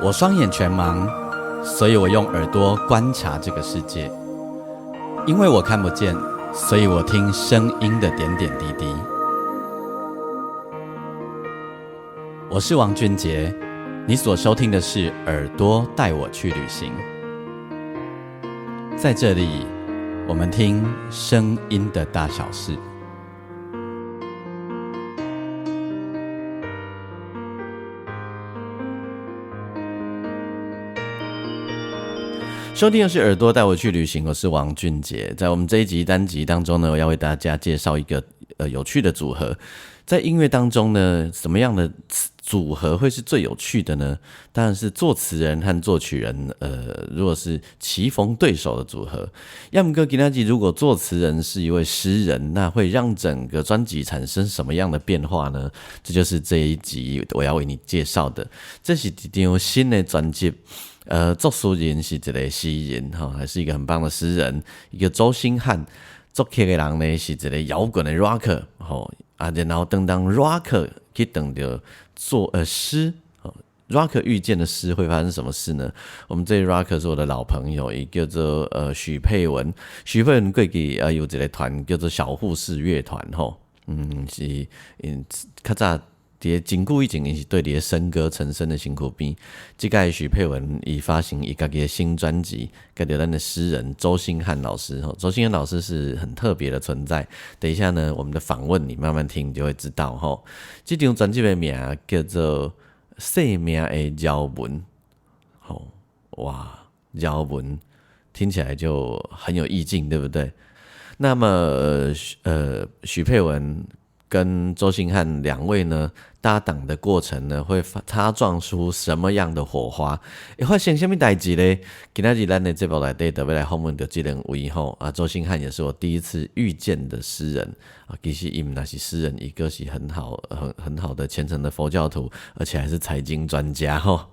我双眼全盲，所以我用耳朵观察这个世界。因为我看不见，所以我听声音的点点滴滴。我是王俊杰，你所收听的是《耳朵带我去旅行》。在这里，我们听声音的大小事。收听的是耳朵带我去旅行，我是王俊杰。在我们这一集单集当中呢，我要为大家介绍一个有趣的组合。在音乐当中呢，什么样的组合会是最有趣的呢？当然是作词人和作曲人如果是棋逢对手的组合。要么今天如果作词人是一位诗人，那会让整个专辑产生什么样的变化呢？这就是这一集我要为你介绍的。这是一张新的专辑。作词人是一个诗人，还是一个很棒的诗人，一个周星汉。作曲的人呢是一个摇滚的 rocker， 然后当 rocker 去等着做诗。rocker 遇见的诗会发生什么事呢？我们这 rocker 是我的老朋友，一个叫做许佩文。许佩文过去有一个团叫做小护士乐团，是较早伫真久以前，伊是对伫笙歌陈升的辛苦边。这个许佩文伊发行伊家己的新专辑，跟着咱的诗人周星汉老师。周星汉老师是很特别的存在。等一下呢，我们的访问你慢慢听，你就会知道。这张专辑的名叫做《生命的绕文》。哇，绕文听起来就很有意境，对不对？那么许佩文跟周星汉两位呢搭档的过程呢，会擦撞出什么样的火花？会发生什么代志呢？今天咱的节目内底特别来访问到这两位周星汉也是我第一次遇见的诗人其实他不是诗人，一个是很好的虔诚的佛教徒，而且还是财经专家好，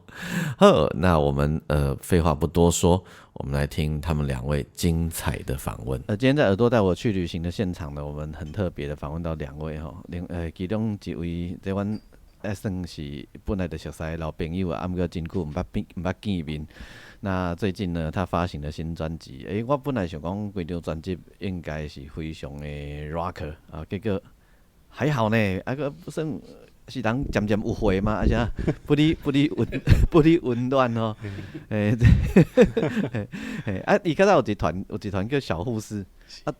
那我们废话不多说，我们来听他们两位精彩的访问。今天在耳朵带我去旅行的现场呢，我们很特别的访问到两位其中一位在阮算是本来就熟悉的老朋友不过真久不捌见面。那最近呢，他发行了新专辑。我本来想讲规张专辑应该是非常的 rocker 结果还好呢，个算是人渐渐有回嘛，而且不离温暖伊较早有一团叫小护士。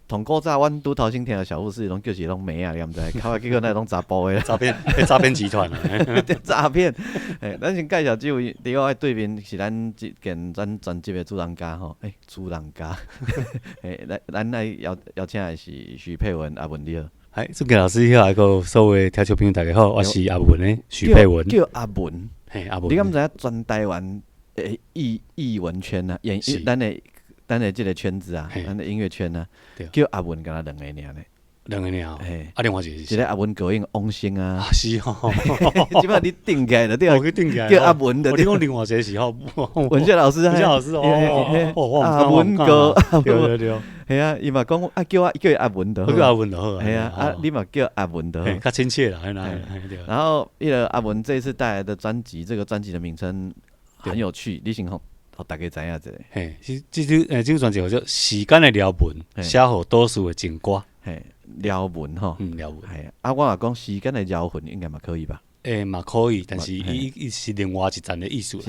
同古早阮拄头先听的小护士，拢叫是拢妹啊，你毋知？结果那拢查甫的诈骗集团诈骗。咱先介绍这位，伫我的对面是咱咱专辑的主人家主人家。咱来邀请的是许佩文阿文你好。主持老师好，还有所有听众朋友大家好，我是阿文的许佩文。叫阿文，阿文。你敢知影全台湾艺文圈啊，咱的这个圈子啊，咱的音乐圈啊，叫阿文，敢若两个尔呢。两个尔另外一个阿文高音翁星啊，是即摆你定起来了，对啊，定起来叫阿文的。你讲另外一个是文学老师，阿文哥，对，系啊，伊嘛讲叫伊阿文的，叫阿文的好，系啊，你嘛叫阿文的，较亲切啦，然后阿文这一次带来的专辑，这个专辑的名称很有趣，你先大家知影一下。这首专辑叫做《时间的撩文》，写给多数的情歌。撩文撩文。我也讲时间的撩魂，应该嘛可以吧？嘛可以，但是伊是另外一层的意思啦。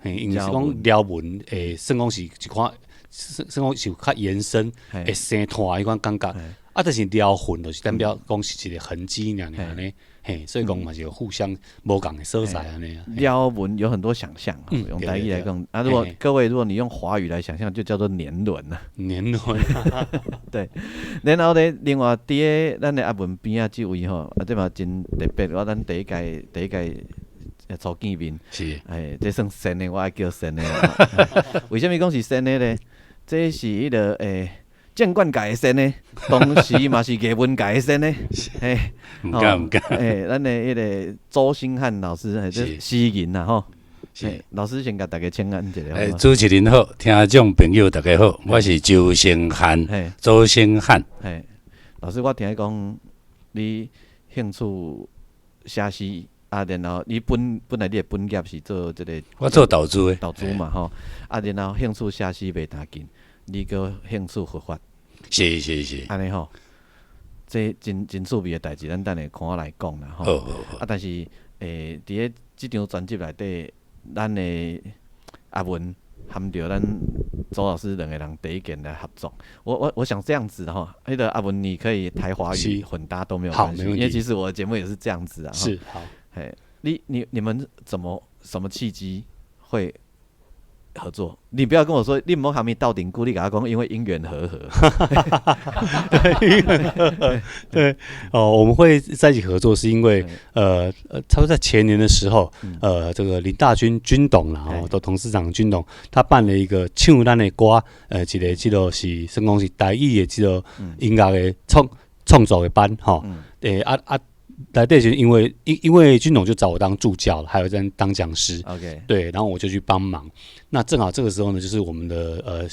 因为是讲撩文，算讲是一款，算讲是较延伸，会生团迄款感觉。但是撩魂就是代表讲是一个痕迹尔安尼。所以讲嘛是互相无共的色彩安尼。撩文有很多想象，用台语来讲如果你用华语来想象，就叫做年轮啊。年轮。对，然后呢，另外伫咱的阿文边这位这嘛真特别，咱第一届初见面。是。这算新的，我爱叫新的。为什么讲是新的呢？这是迄个建冠界的新的，同时嘛是艺文界的新的。唔敢。咱的迄个周星汉老师，这诗人呐老师先甲大家请安一下。主持人好，听众朋友大家好，我是周星汉，周星汉。老师，我听讲你兴趣写诗然后你本来你的本业是做这个，我做投资的，投资嘛吼，然后兴趣写诗袂打紧，你个兴趣佛法，是，安尼吼，这真趣味的代志，咱等下看来讲啦吼。好，但是伫咧即张专辑内底，咱的阿文含着咱周老师两个人第一件来合作。我想这样子哈，那个阿文你可以台华语混搭都没有关系，因为其实我的节目也是这样子啊。是好，你们什么契机会合作？你不要跟我说你莫喊咪到顶孤，你跟他讲因为因缘和合。对我们会在一起合作，是因为差不多在前年的时候，这个林大军军董啦，的董事长军董，他办了一个唱咱的歌，一个这个是算讲是台语的这个音乐的创作的班，来对，因为军董就找我当助教了，还有在当讲师。OK， 对，然后我就去帮忙。那正好这个时候呢，就是我们的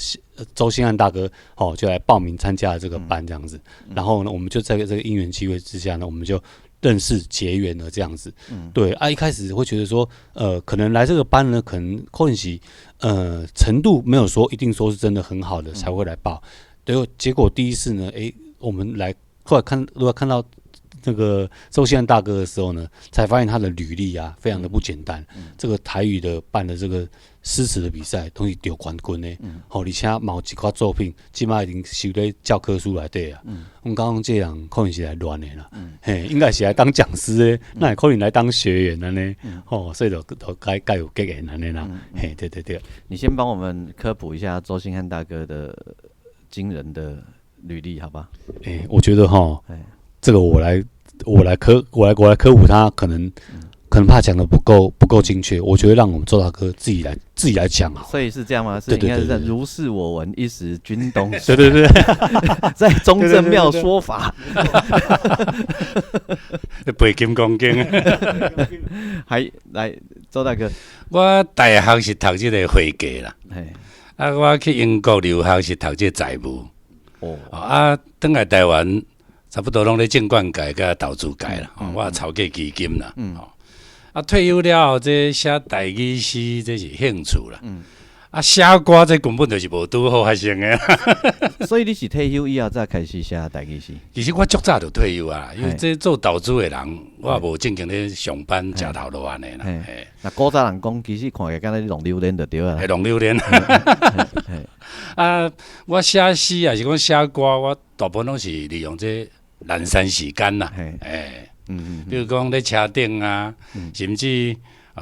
周兴汉大哥就来报名参加了这个班这样子。然后呢，我们就在这个因缘机会之下呢，我们就认识结缘了这样子。对一开始会觉得说，可能来这个班呢，可能是程度没有说一定说是真的很好的才会来报。对，结果第一次呢，我们后来看到那个周兴汉大哥的时候呢，才发现他的履历啊，非常的不简单。这个台语的办的这个诗词的比赛，都是得冠军的。而且有一款作品，起码已经收在教科书内底啊。我们刚刚这人可能是来乱的啦，应该是来当讲师的，那也可能来当学员的呢。所以就该有结缘的啦。对。你先帮我们科普一下周兴汉大哥的惊人的履历，好吧？我觉得这个我来科普他，可能怕讲的不够精确，我觉得让我们周大哥自己来讲好。所以是这样吗？是应该是如是我闻，一时军东。对，在中正庙说法。背金刚经。还来周大哥，我大学是读这个会计啦，我去英国留学是读这财务。回来台湾。差不多拢咧证券界甲投资界啦，我炒过基金啦。退休了后，这写台语诗这是兴趣啦。写歌这根本就是无拄好发生的。所以你是退休以后才开始写台语诗？其实我足早就退休啊，因为这做投资的人，我也无正经咧上班食头路安尼啦。那古早人讲，其实看起来敢若弄榴莲就对啊。弄榴莲。我写诗也是讲写歌，我大部分拢是利用这懒散时间啦，比如讲咧车顶啊，甚至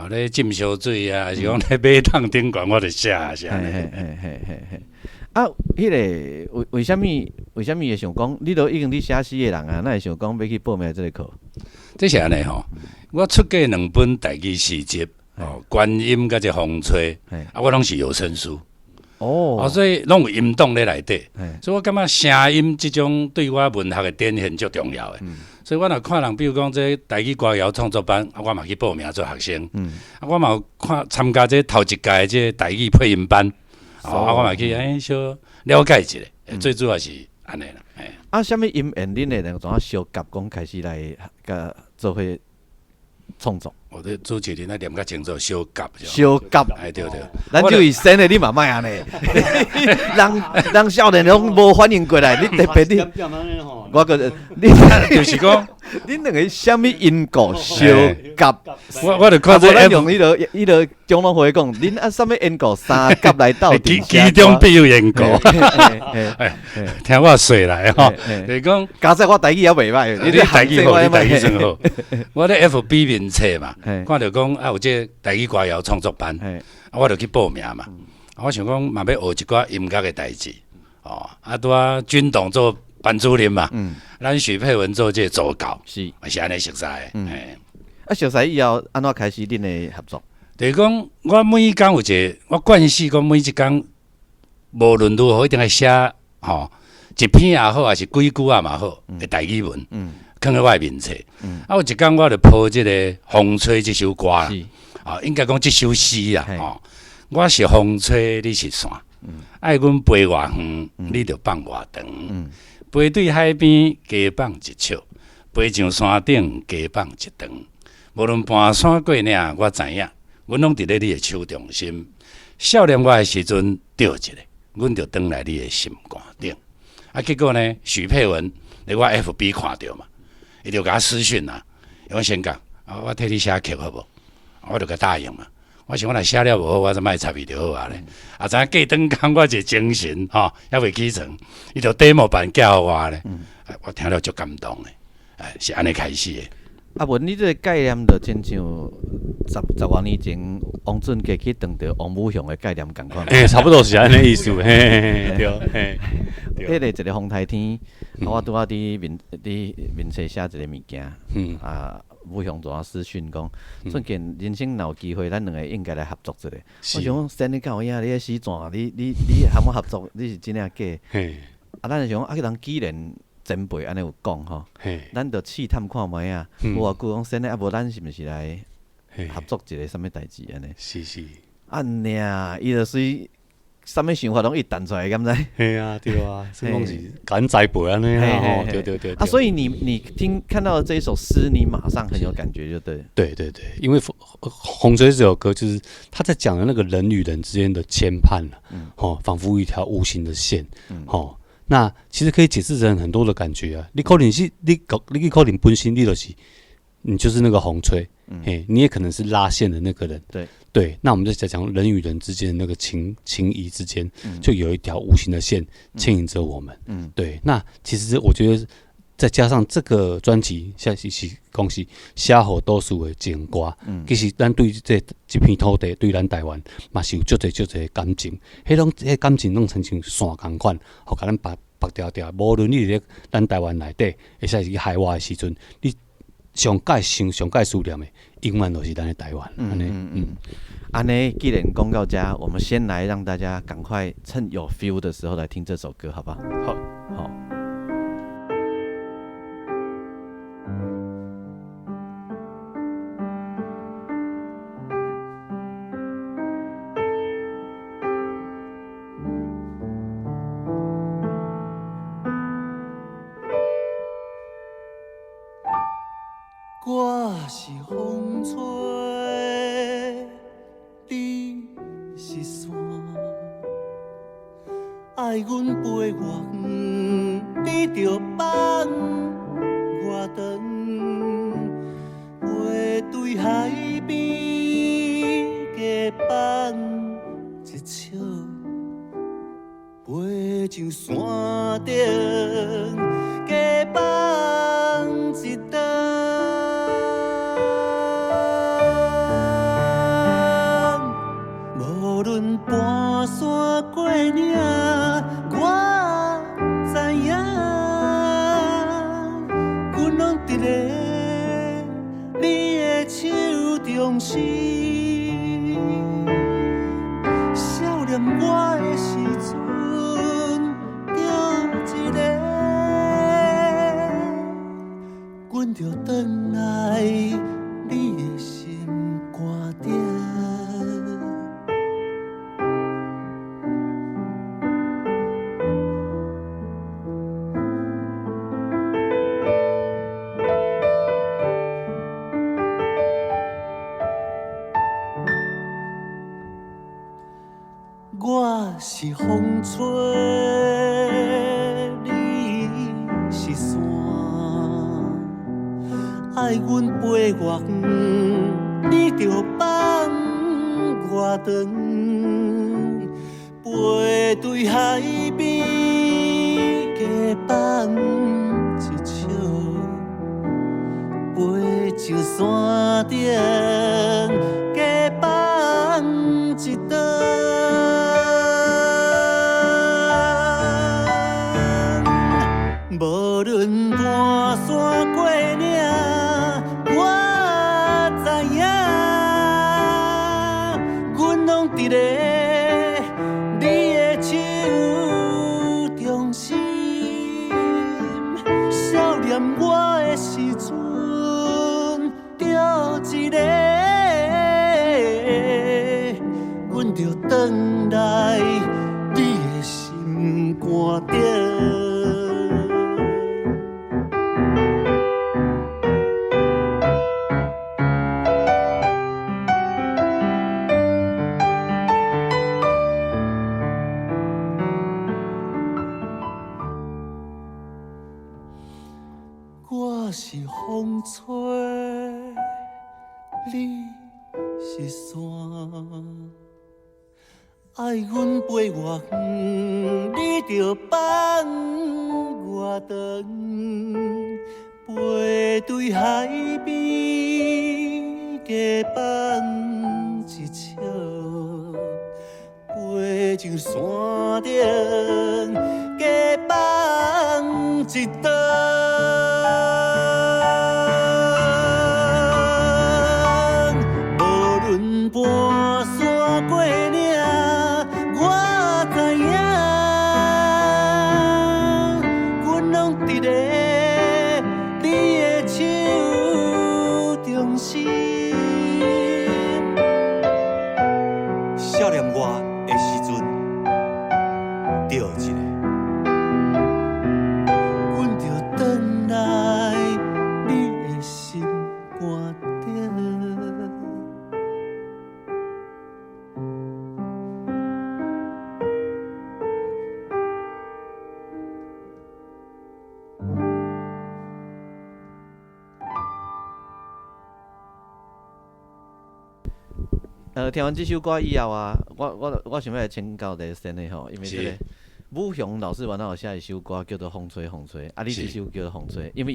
咧浸烧水啊，还是讲咧马桶顶悬，我就写。迄个为什么会想讲？你都已经写诗的人啊，那会想讲要去报名这个课？这是安尼我出过2本台语诗集，观音甲这风吹，我拢是有声书。所以拢有音档咧内底，所以我感觉声音这种对我文学的展现足重要的。所以我若看人，比如讲这台语歌谣创作班，我嘛去报名做学生。我嘛有参加这头一届这台语配音班，我嘛去小了解一下。最主要是安尼啦。什么音缘恁的人怎啊小夹讲开始来甲做伙创作？我的主持人那念较清楚，小夹，对，咱就以前的你嘛卖安尼，人少年拢无反应过来，你特别你，我个你就是讲，恁两个什么因果小夹？我就看这用迄个中农话讲，恁什么因果三夹来到底？其中必有因果。听我说来就是讲，加上我台语也袂歹，你台语好，你台语真好。我咧 FB 面册嘛。看到讲有这台语歌谣创作班，我就去报名嘛。我想讲嘛要学一寡音乐的代志，军董做班主任嘛，咱许佩文做这组稿，是安尼熟悉的。熟悉以后安怎开始恁的合作？就是讲我每天有我惯势讲每一天，无论如何一定要写一篇也好，还是几句也嘛好的台语文。放喺我的面册，有一天我就播这个《风吹》这首歌啦，应该讲这首诗啦，我是风吹，你是伞，爱阮飞偌远，你就放偌长，飞对海边加放一尺，飞上山顶加放一长，无论搬山过岭，我知影，阮拢伫咧你的手中心。少年我的时阵钓一个，阮就转来你的心肝顶。啊，结果呢，许佩文伫我 FB 看到嘛，伊就甲我私讯啊，我先讲，我替你写曲好无？我就甲答应嘛。我想我若写了无好，我就莫插伊就好啊咧。啊，知影过顿工我一个精神吼，还未起床，伊就 demo 版叫我咧。我听了足感动诶，是安尼开始诶。啊，无你这个概念就亲像十多年前王俊杰去当着王武雄的概念共款。差不多是安尼意思，嘿，对，嘿。迄个一个风台天，我拄仔伫面册写一个物件，武雄怎私讯讲，最近人生若有机会，咱两个应该来合作一下。我想讲，sen你搞影，你咧死转，你和我合作，你是真正假？咱就想人既然前辈安尼有讲吼，咱就试探看觅啊。有话句讲sen啊，无咱是毋是来合作一个什么代志安尼？是。尔，伊就随啥物想法拢一弹出来，敢知？嘿啊，对啊，所以讲是敢栽培安尼啊，对。啊，所以你看到这一首诗，你马上很有感觉，就对。对，因为《红吹》这首歌就是他在讲的那个人与人之间的牵绊了，仿佛一条无形的线，那其实可以解释成很多的感觉啊。你可能是你可能本身你就是那个红吹，你也可能是拉线的那个人，对，那我们就在讲人与人之间的那个情谊之间，就有一条无形的线牵引着我们。对，那其实我觉得再加上这个专辑，是讲是写予多数的情歌，其实咱对这片土地，对咱台湾嘛是有足侪感情，迄感情拢亲像线共款，互甲咱拔条条。无论你伫咱台湾内底，会使去海外的时阵，你上界思念的，永远都是咱的台湾。安尼，既然讲到这，我们先来让大家赶快趁有 feel 的时候来听这首歌，好不好？好。我是风吹，你是山，爱阮飞越远，你着放我长，飞对海边，加放一笑，飞上山顶，加放一道。搬山过岭，我知影，阮拢伫咧你的手中心。少年我的时阵，着一个，阮着转来你的心肝顶。我是风吹，你是山，爱阮飞越远，你着放我长，飞对海边，加放一笑，飞上山顶，加放一道。无论搬山过岭，我知影，阮拢伫咧你的手中心。少年我的时阵，着一个，阮着转来你的心肝顶。是风吹，你是山，爱阮飞越远，你着放我长，飞对海边，加放一笑，飞上山顶，加放一道。半山过岭，我知影，阮拢伫咧你的手中心。少年我的时阵，着一个，阮着转来你的心肝顶。听完这首歌以后啊，我想要来请教第先的吼，因为这个武雄老师原来有写一首歌叫做《风吹风吹》，啊，你这首叫做《风吹》，因为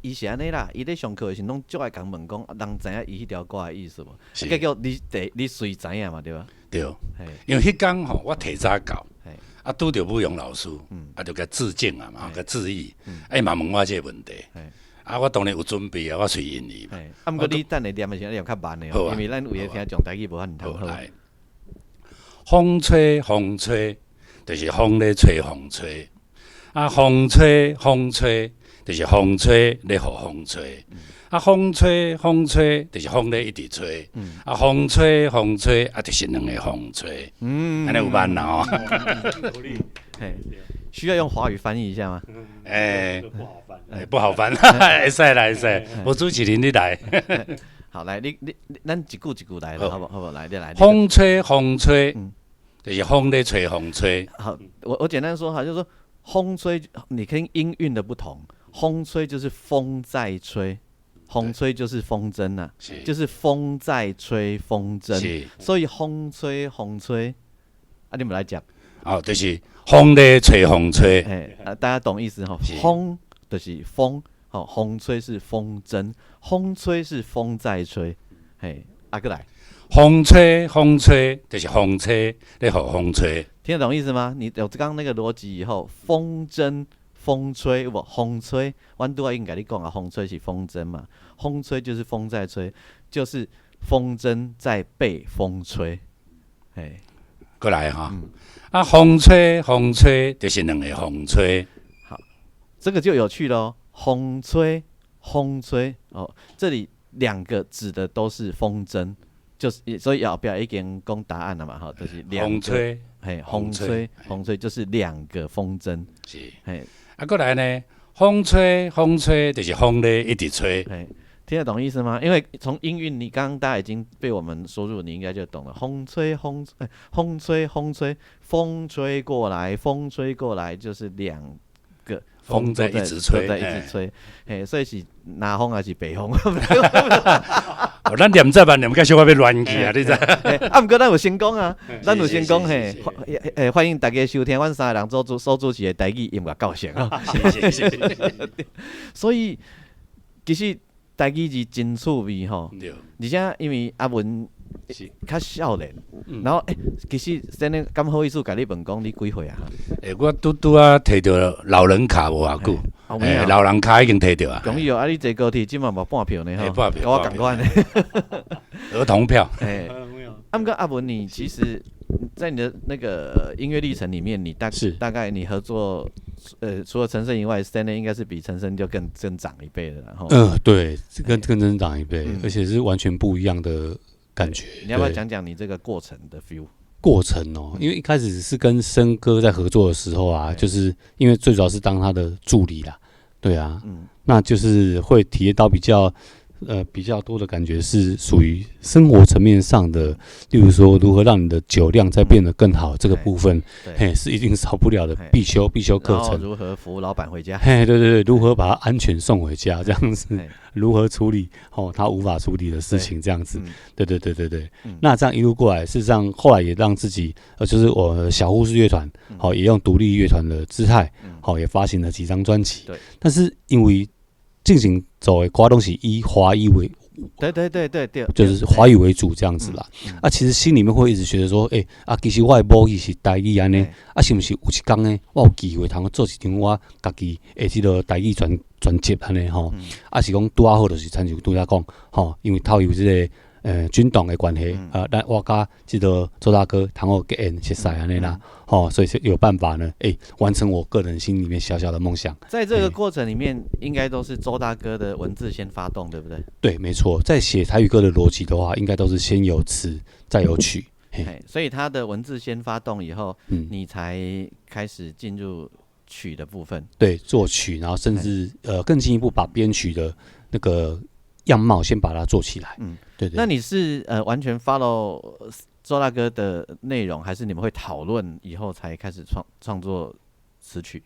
伊是安尼啦，伊咧上课的时拢足爱讲问讲，人知影伊迄条歌的意思无？结果你随知影嘛，对吧？对，因为迄天吼，我提早到，啊，拄着武雄老师，啊，就甲致敬啊嘛，甲致意，哎嘛问我这个问题。啊，我当然有准备啊，我随应伊嘛。啊，毋过你等下念的时候念较慢的哦，因为咱有诶听讲台语无遐尼通好。风吹风吹，就是风咧吹风吹。啊，风吹风吹，就是风吹咧互风吹。啊，风吹风吹，就是风咧一直吹。啊，风吹风吹，啊，就是两个风吹。安尼有慢啦哦。需要用华语翻译一下吗？不好翻，会使来会使。我主持人你来。好，来，咱一句一句来，好不好？来，你来。风吹风吹，就是风咧吹风吹。好，我简单说哈，就是说风吹，你听音韵的不同，风吹就是风在吹，风吹就是风筝呐，就是风在吹风筝，所以风吹风吹，啊，你们来讲。哦，就是风咧吹风吹。大家懂意思哈？风就是风，好，风吹是风筝，风吹是风在吹。嘿，过来。风吹风吹，就是风吹咧互风吹。听得懂意思吗？你有刚刚那个逻辑以后，风筝、风吹不风吹，阮拄仔已经跟你讲啊，风吹是风筝嘛，风吹就是风在吹，就是风筝在被风吹。嘿，过来哈。啊，风吹风吹，就是两个风吹。好，这个就有趣了哦。风吹风吹哦，这里两个指的都是风筝，就是所以后边已经讲答案了嘛，哈，就是两个风吹，嘿，风吹风吹就是两个风筝。是，嘿，啊，过来呢，风吹风吹，就是风咧一直吹。嘿，听得懂意思吗？因为从音韵，你刚刚大家已经被我们输入，你应该就懂了。风吹风吹，风吹风吹，风吹过来，风吹过来，就是两个风在一直吹，在一直吹。嘿，所以是南风还是北风？咱念这吧，念个小可要乱去啊！你知？啊，不过咱有先讲啊，咱有先讲嘿，欢迎大家收听阮三个人所主持的台语音乐教室啊。谢谢。所以其实台语是真趣味吼，而且因为阿文较少年，然后其实真的咁好意思，甲你问讲你几岁啊？我拄啊摕到老人卡无偌久，老人卡已经摕到啊。容易哦，啊你坐高铁即嘛无半票呢吼，半票，跟我同款的。儿童票。不过阿文，你其实，在你的那个音乐历程里面，你大概你合作，除了陈升以外 ，Stanley 应该是比陈升就更长一辈的，然后。对，更增长一倍，而且是完全不一样的感觉。你要不要讲讲你这个过程的 feel？ 过程哦，因为一开始是跟升哥在合作的时候啊，就是因为最主要是当他的助理啦，对啊，那就是会体验到比较比较多的感觉是属于生活层面上的，例如说如何让你的酒量再变得更好，这个部分，是一定少不了的必修课程。如何服务老板回家？对，如何把他安全送回家，这样子，如何处理他无法处理的事情，这样子，对。那这样一路过来，事实上后来也让自己，就是我小护士乐团，也用独立乐团的姿态，也发行了几张专辑。对，但是因为进行走的歌都是以华语为，对，就是华语为主这样子啦。其实心里面会一直觉得说，其实我的母语是台语安尼，是不是有一天呢，我有机会通做一张我家己的这个台语专辑安尼吼，是讲拄好就是参像拄则讲因为透有这个。军党的关系，但我甲这个周大哥通好结缘熟识安尼啦，所以有办法呢，完成我个人心里面小小的梦想。在这个过程里面，应该都是周大哥的文字先发动，对不对？对，没错。在写台语歌的逻辑的话，应该都是先有词再有曲，所以他的文字先发动以后，你才开始进入曲的部分。对，作曲，然后甚至更进一步把编曲的那个样貌先把它做起来。对。那你是完全 follow 周大哥的内容，还是你们会讨论以后才开始创作词曲？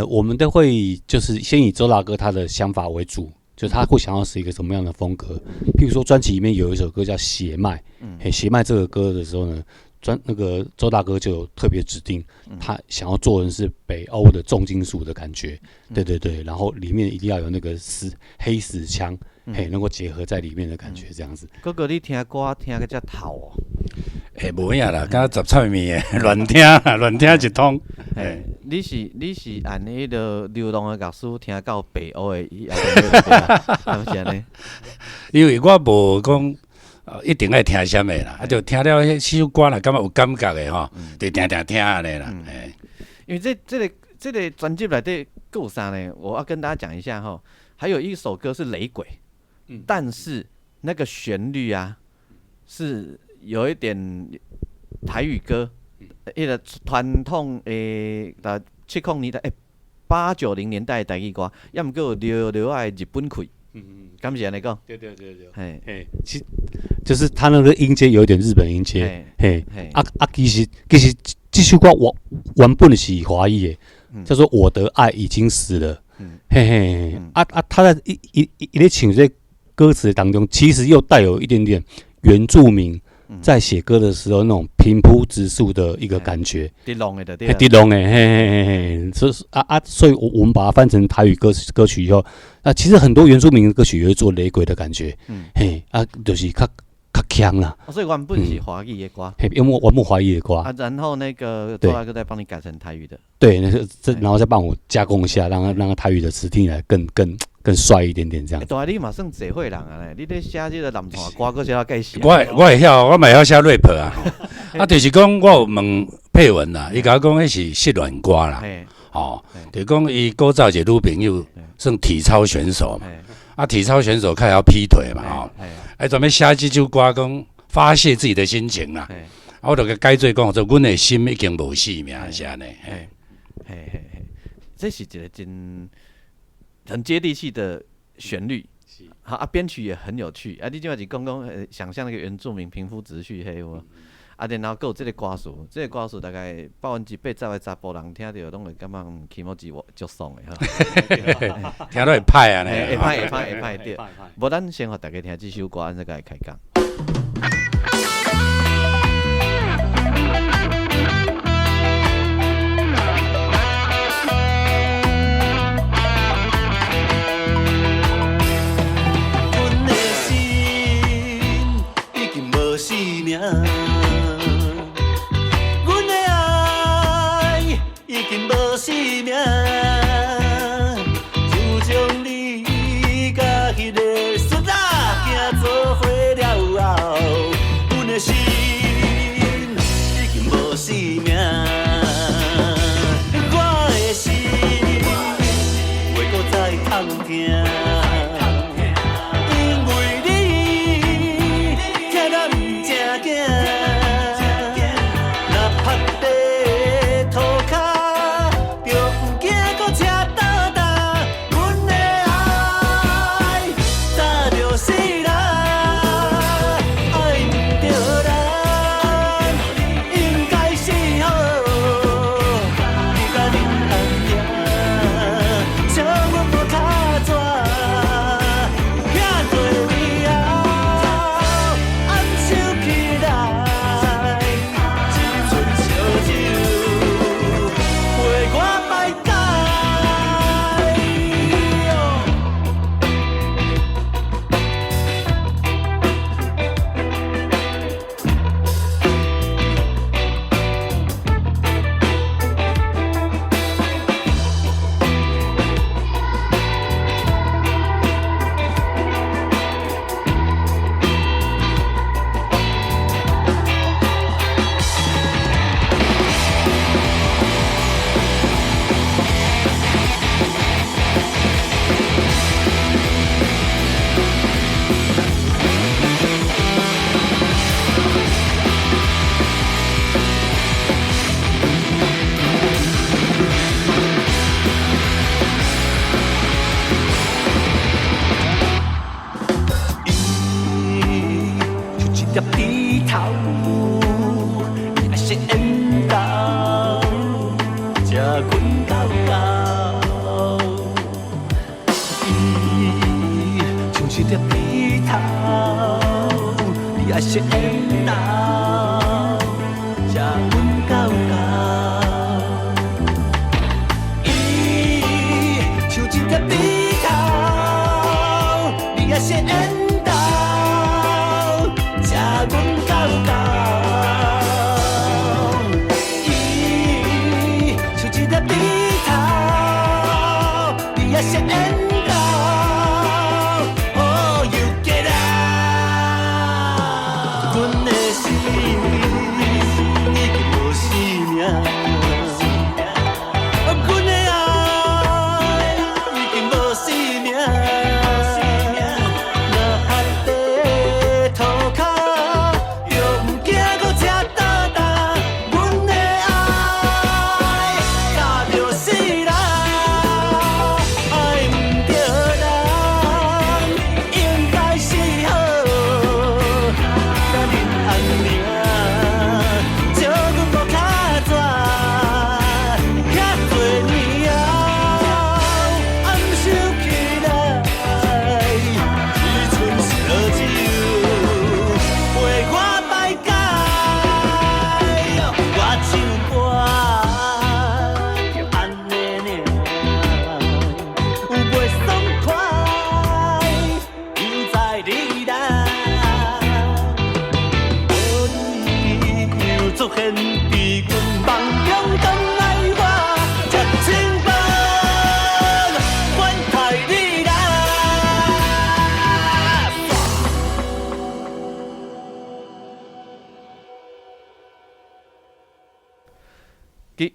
我们都会就是先以周大哥他的想法为主，就他会想要是一个什么样的风格。譬如说专辑里面有一首歌叫《血脉》，血脉这个歌的时候呢，那个周大哥就有特别指定，他想要做的是北欧的重金属的感觉，对，然后里面一定要有那个黑死腔。能够结合在里面的感觉，这样子。哥哥，你听歌听个遮透哦？无影啦，敢杂菜面的，乱听一通。你是按迄个流浪的乐师听到北欧的，敢是安尼？因为我无讲一定爱听什么啦，就听了迄首歌啦，感觉有感觉的吼，就听安尼啦。因为这个专辑内底有啥呢？我要跟大家讲一下哈，还有一首歌是雷鬼。但是那个旋律啊，是有一点台语歌，一个传统70年代890年代的台语歌，要么叫流爱日本气，敢是安尼讲？对，其就是他那个音阶有一点日本音阶，其实这首歌原本是华语的，叫做《我的爱已经死了》，他在一唱这歌词当中，其实又带有一点点原住民在写歌的时候那种平铺直述的一个感觉。滴龙的，所以我们把它翻成台语歌曲以后，其实很多原住民的歌曲也会做雷鬼的感觉，就是较强啦。所以原本是华语的歌，因为原本华语的歌然后那个周大哥再帮你改成台语的，对，然后再帮我加工一下，让台语的词听起来更帅一点点，这样。大你嘛算社会人啊，你咧写这个南传歌，搁写到介写。我会晓，我嘛会晓写 rap 啊。就是讲我有问佩文啦，伊甲我讲迄是失恋歌啦，就是讲伊古早一个女朋友算体操选手嘛，体操选手开始要劈腿嘛，准备写这首歌讲发泄自己的心情啦。我就甲改做讲，说阮的心已经无生命是安尼。这是一个很接地气的旋律，好编曲也很有趣你即摆是讲想象那个原住民平铺直叙迄有然后还有这个歌词，大概80%的查甫人听到拢会感觉起毛字足爽的听到会歹啊呢，会歹对。无咱先互大家听这首歌，咱再来开讲。阮的爱已经无生命，就将你甲迄个孙仔行做伙了后，困到到，伊像一粒石头，你还是缘投，才困到到。伊像一粒石头，你还是缘投，才困到到。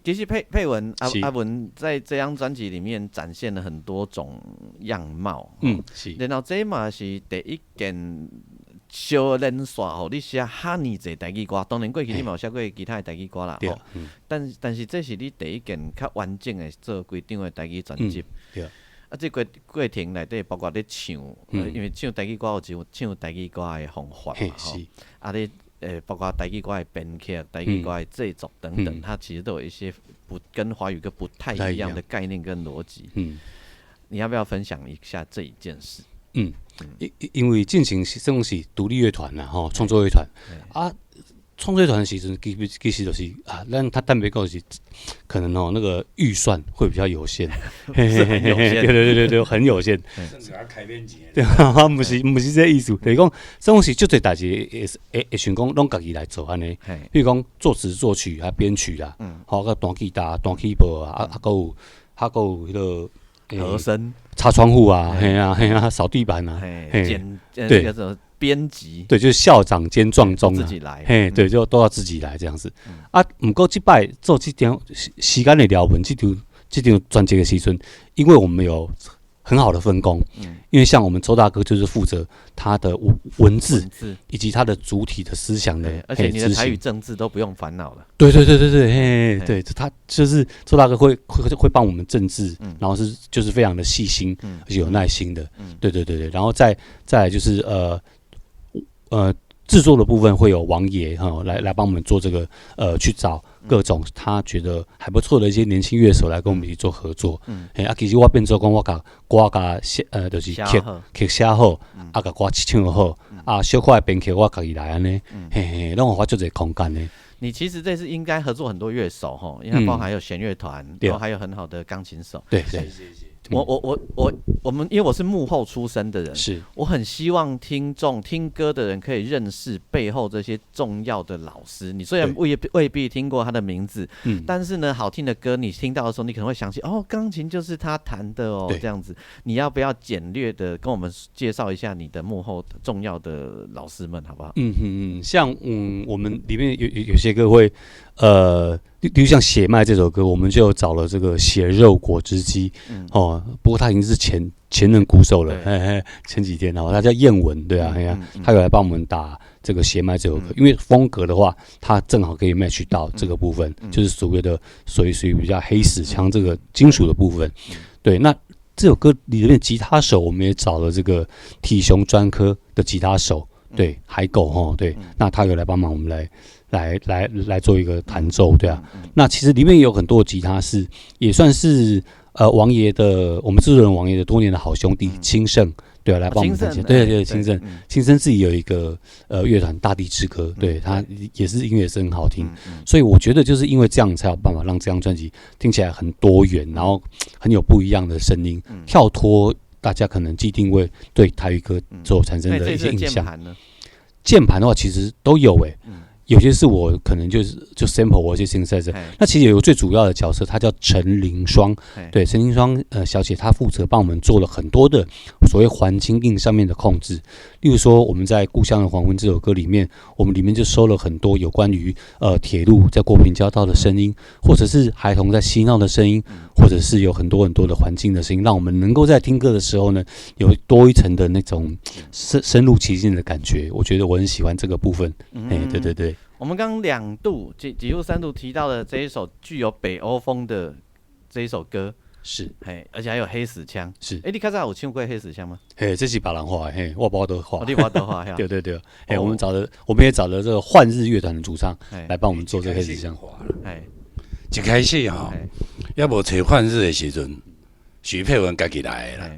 其实佩文阿文在这张专辑里面展现了很多种样貌，是。然后这嘛是第一件小连续，互你写哈尼侪台语歌。当然过去你嘛有写过其他的台语歌啦，但是这是你第一件较完整的做规张的台语专辑。这过程内底包括你唱，因为唱台语歌有唱台语歌的方法嘛，你。包括台语歌的编曲、台语歌的制作等等，它其实都有一些跟华语歌不太一样的概念跟逻辑。你要不要分享一下这一件事？因为进行算是独立乐团啦，吼，创作乐团啊。创作乐团的时阵，其实就是咱他坦白讲是，可能那个预算会比较有限，是很有限，对，很有限。甚至要开免钱。对啊，不是这意思，就是讲，总是足侪代志会想讲，拢家己来做安尼。比如讲作词作曲啊、编曲啦，好个弹吉他、弹 keyboard 啊，还有迄个和声、擦窗户啊，嘿啊，扫地板啊，对，那种编辑，对，就是校长兼撞钟自己来，对，就都要自己来这样子。不过这摆做这张时间的聊文，这张专辑的时阵，因为我们有很好的分工，因为像我们周大哥就是负责他的文字以及他的主体的思想的，而且你的台语政治都不用烦恼了。对，对，他就是周大哥会帮我们政治，然后就是非常的细心，而且有耐心的，对，然后再来就是制作的部分会有王爷来帮我们做这个去找各种他觉得还不错的一些年轻乐手来跟我们一起做合作。其实我变做讲我甲歌就是曲写好，甲歌唱好，小块编曲我家己来安尼，拢有发足一个空间呢。你其实这次应该合作很多乐手哈，因为包含还有弦乐团，然后还有很好的钢琴手。对。我们因为我是幕后出身的人，是我很希望听众听歌的人可以认识背后这些重要的老师。你虽然未必听过他的名字，但是呢，好听的歌你听到的时候，你可能会想起钢琴就是他弹的这样子。你要不要简略的跟我们介绍一下你的幕后重要的老师们，好不好？像我们里面有些歌会例如像《血脉》这首歌，我们就找了这个血肉果汁机，不过他已经是前任鼓手了，前几天他叫燕文，对啊，他有来帮我们打这个《血脉》这首歌，因为风格的话，他正好可以 match 到这个部分，就是所谓的属于比较黑死腔这个金属的部分，对，那这首歌里面吉他手我们也找了这个体雄专科的吉他手。对，海狗哈，对，那他有来帮忙我们来做一个弹奏，对啊。那其实里面有很多吉他是也算是王爷的，我们制作人王爷的多年的好兄弟清盛。对啊，来帮我们弹琴。对，清盛自己有一个乐团大地之歌，对他也是音乐是很好听，所以我觉得就是因为这样才有办法让这张专辑听起来很多元，然后很有不一样的声音，跳脱大家可能既定位对台语歌所产生的一些印象。键盘的话，其实都有有些是我可能就 sample 我一些 synthesizer， 那其实有一个最主要的角色，她叫陈凌霜，对，陈凌霜小姐，她负责帮我们做了很多的所谓环境音上面的控制。例如说，我们在《故乡的黄昏》这首歌里面，我们里面就收了很多有关于铁路在过平交道的声音，或者是孩童在嬉闹的声音，或者是有很多的环境的声音，让我们能够在听歌的时候呢，有多一层的那种深入其境的感觉。我觉得我很喜欢这个部分。对。我们刚2度几度3度提到的这一首具有北欧风的这一首歌，是，而且还有黑死腔，是。你刚才有唱过黑死腔吗？这是别人画的，我不都画。你不都画？对。我们也找了这个幻日乐团的主唱来帮我们做这个黑死腔。一开始也无找幻日的时阵，徐佩文家己来的啦。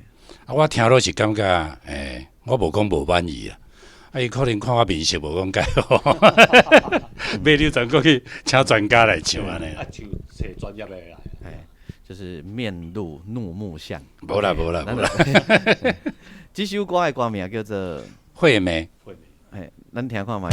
我听落是感觉，我无讲无满意啦。伊可能看我面色无讲介好，买了转过去请专家来唱安尼。就找专业的来，就是面露怒目相。无啦。这首歌的歌名叫做《惠美》。咱听看卖。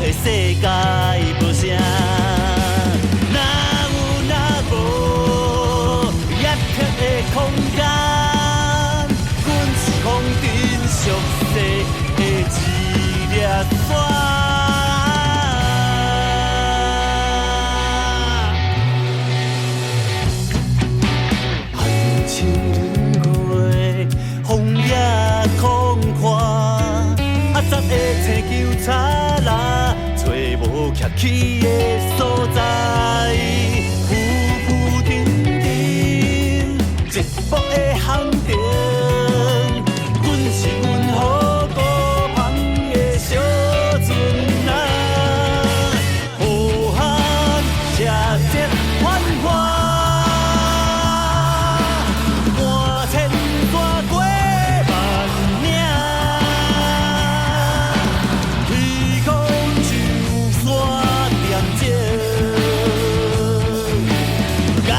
世界无声，哪无压迫的空间？阮是风尘俗世的一粒沙。寒秋月，风野空看，昨的青球叉啦。无徛起的所在，浮浮沉沉，寂寞的行程。阮是阮好孤芳的小船啊，呼喊车捷繁华，满千山过万岭。天空家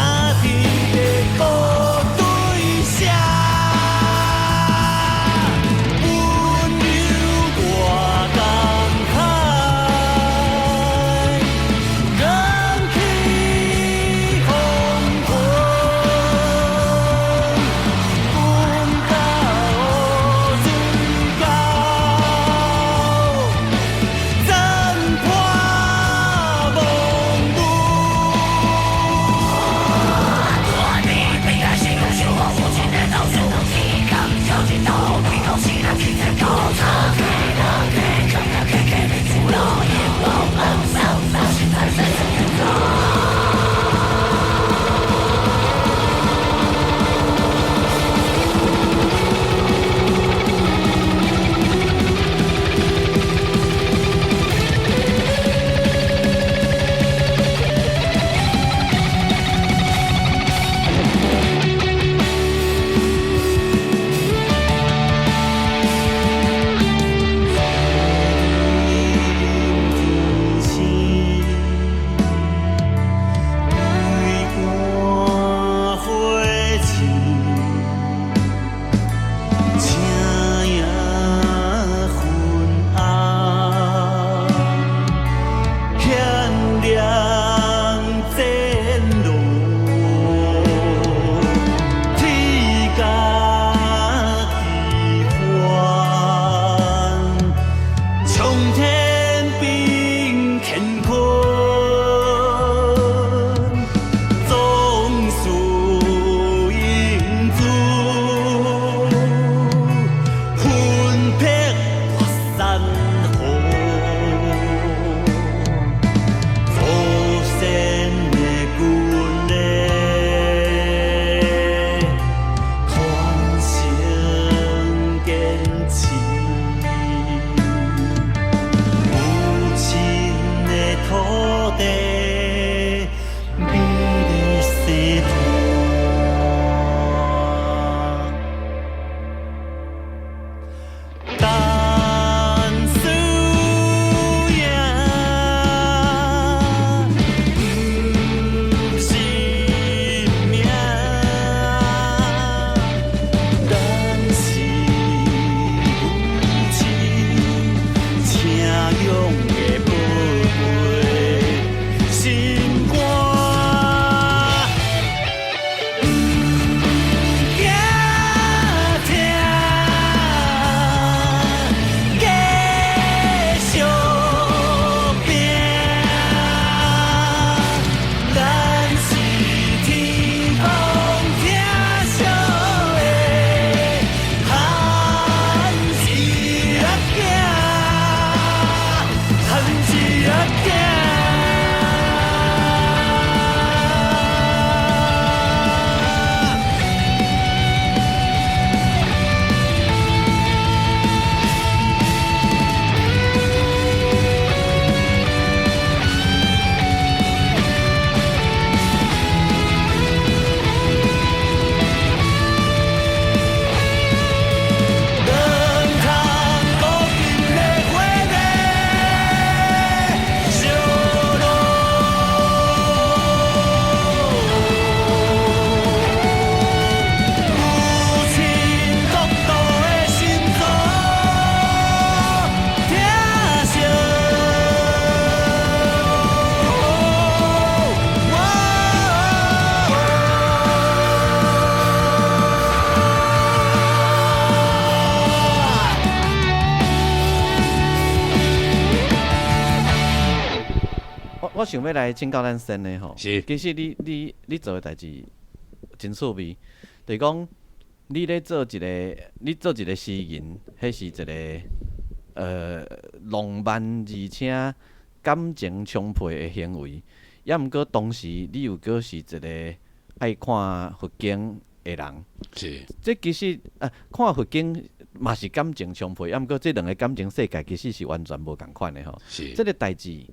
己的鼓对声。我想要来请教咱先的吼，是其实你做的代志真趣味，就是讲你咧做一个诗人，迄是一个浪漫而且感情充沛的行为，也毋过同时你又搁是一个爱看佛经的人。是，这其实看佛经嘛是感情充沛，也毋过这两个感情世界其实是完全无共款的吼。是这个代志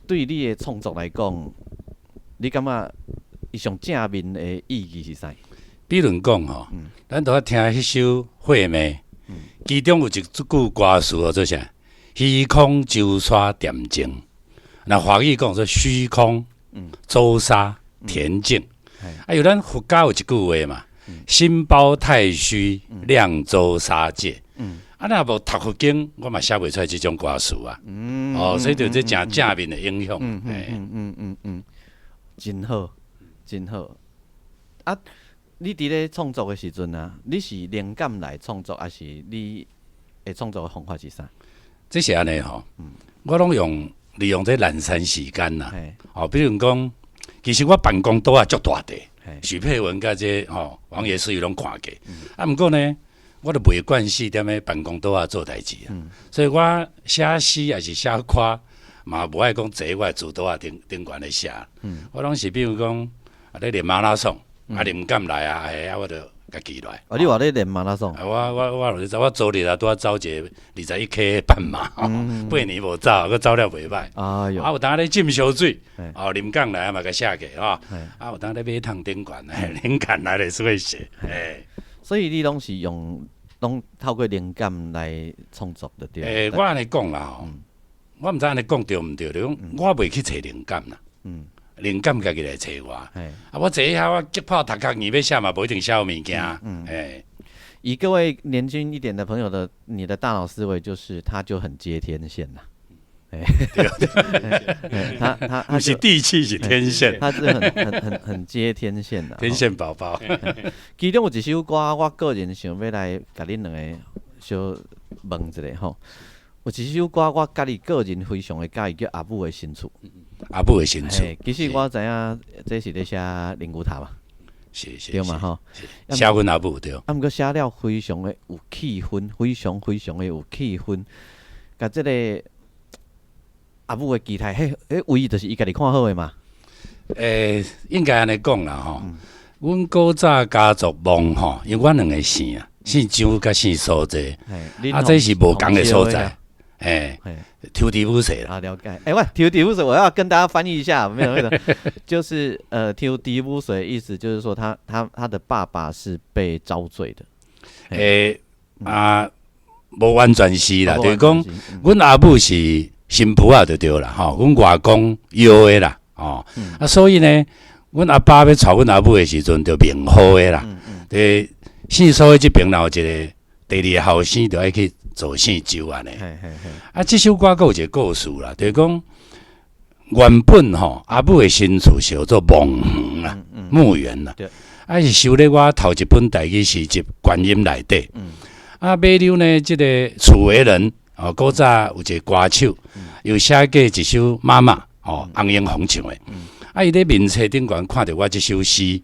对你的创作来讲，你感觉伊上正面的意义是啥？比如讲吼，咱拄仔听迄首《惠妹》，其中有一句歌词叫做啥？虚空周沙恬静，那华语讲说虚空周沙恬静。有咱佛家有一句话嘛，心包太虚，量周沙界。那无读佛经，我嘛写袂出来这种歌词啊。所以就这正正面的影响。真好，真好。啊，你伫咧创作的时阵啊，你是灵感来创作，还是你的创作的方法是啥？这是安尼吼，我拢利用这懒散时间呐。比如讲，其实我办公桌啊足大地，许佩文甲这王爷师拢看过。毋过呢，我都袂惯4点的办公桌啊做代志啊，所以我写诗还是写歌，嘛无爱讲坐我的主桌啊顶悬咧写。我拢是比如讲咧练马拉松，灵感来啊，我就家己来。你话咧练马拉松？我昨日啊，拄仔走一个21K 半马，8年无走，佮走了袂歹。有当咧浸烧水，灵感来啊嘛，甲写起有当咧买桶顶悬，灵感来咧所以写。所以你拢是拢透过灵感来创作的对。我安尼讲啦我毋知安尼讲对毋对，就讲我袂去找灵感啦。灵感家己来找我。我坐遐我急泡读壳，要写嘛，无一定写有物件。以各位年轻一点的朋友你的大脑思维就是他就很接天线呐。他是地气是天线，他是很接天线的。天线宝宝。其中有一首歌，我个人想要来甲恁两个小问一下吼。有一首歌，我家己个人非常的喜欢，叫阿母的新厝。阿母的新厝。其实我知影，这是咧写灵骨塔嘛。是对嘛吼。写阮阿母对。毋过写了非常的有气氛，非常的有气氛。甲这个阿母的期待，唯一就是伊家己看好的嘛。应该安尼讲啦吼。阮古早家族梦吼，因为阮两个姓啊，姓张甲姓苏这，这是无共的所在。抽地乌水啦，了解。喂，抽地乌水，我要跟大家翻译一下，没有，就是抽地乌水，意思就是说他的爸爸是被招罪的。无完全是啦，就是讲，阮阿母是新妇啊，就对啦，阮外公摇的啦，所以呢，阮阿爸要娶阮阿母的时阵，就名好的啦。姓苏的这边有一个第二个后生，就爱去做姓周安尼。这首歌还有一个故事啦，就是讲原本阿母的新厝是叫做墓园啦，墓园啦，是收咧我头一本台语诗集《观音》内底。买了呢，这个厝的人古早有一个歌手，又写过一首妈妈洪英红唱的。伊咧面册顶悬看到我这首诗，